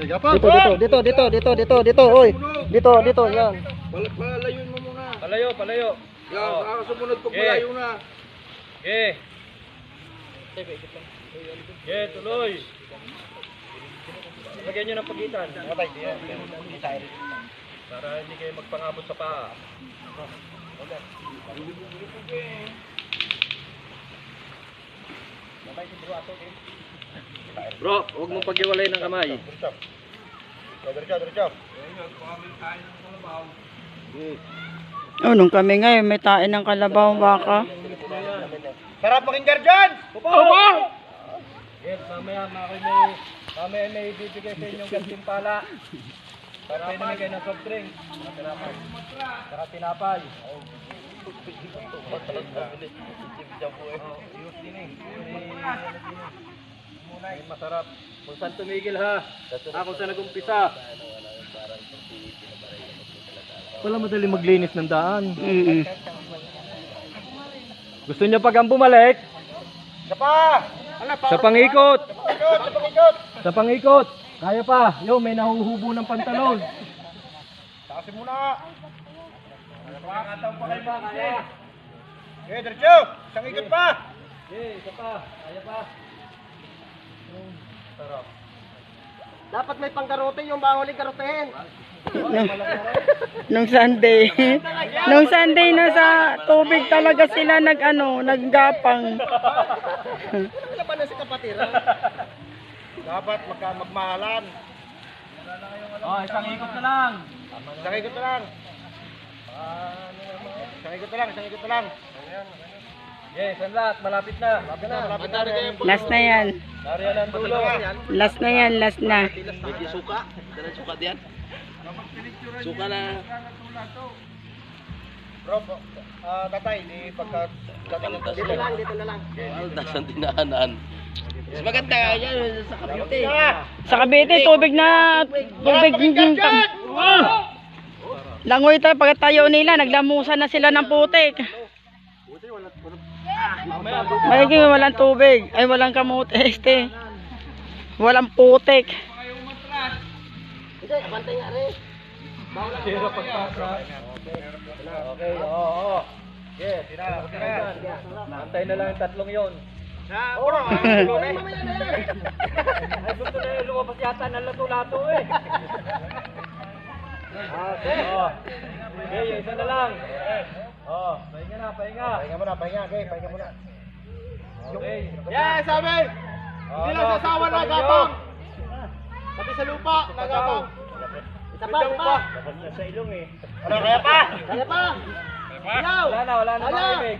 Dito, oy. Dito, yan. Palayuin mo muna. Palayo. Yan, sumunod pag malayo na. Tuloy. Lagyan nyo ng pagitan. Para hindi kayo magpangabot sa paa. Bro, huwag mong paghiwalay ng kamay. Oh, nung kami ngayon, may tain ng kalabaw baka. Sarap makinggar dyan! Yes, mamaya may bibigay sa inyong gantimpala. Para kayo namigay ng soft drink. Saka tinapay. Masarap. Kung saan tumigil ha. Kung saan nag-umpisa. Wala madali maglinis ng daan. Gusto niya pag ang bumalik? Sa pangikot. Sa pangikot. Kaya pa. Yo, may nahuhubo ng pantalon. Tasin muna. Makakataon pa kayo ba? Kaya. Diretso! Isang ikot pa! Isa pa. Kaya pa. Sarap. Dapat may pangkarote yung banguling karotehin. Nung Sunday nasa tubig talaga sila naggapang. Ano ba na si kapatira? Dapat magmahalan. Isang ikot na lang. Isang ikot na lang. Isang ikot na lang. Yes, ang lahat. Malapit na. Malapit na rin. Last na yan. Nariyan ang dulo. Last na. May suka. Dalang suka diyan. Suka na. Bro, tatay, di pagka... Dito na lang. Aldas ang tinaanan. Mas maganda nga yan sa Cavite. Sa Cavite, tubig. Langoy tayo, pagkatayo nila, naglamusan na sila ng putik. Magiging walang tubig. Ay, walang kamote. Walang putik. Hindi, abantay nga rin. Sira pagpasa. Okay, oo. Yes, antay na lang yung tatlong yon. Ay, gusto na yung lumabas yata ng lato-lato eh. Okay, isa na lang. Pahinga na. Pahinga muna. Okay. Yeah, sabi! Hindi lang sasawa na gapang! Pati sa lupa, nagapang! Isa pa. Ano, kaya pa! Kaya pa. Wala na maibig.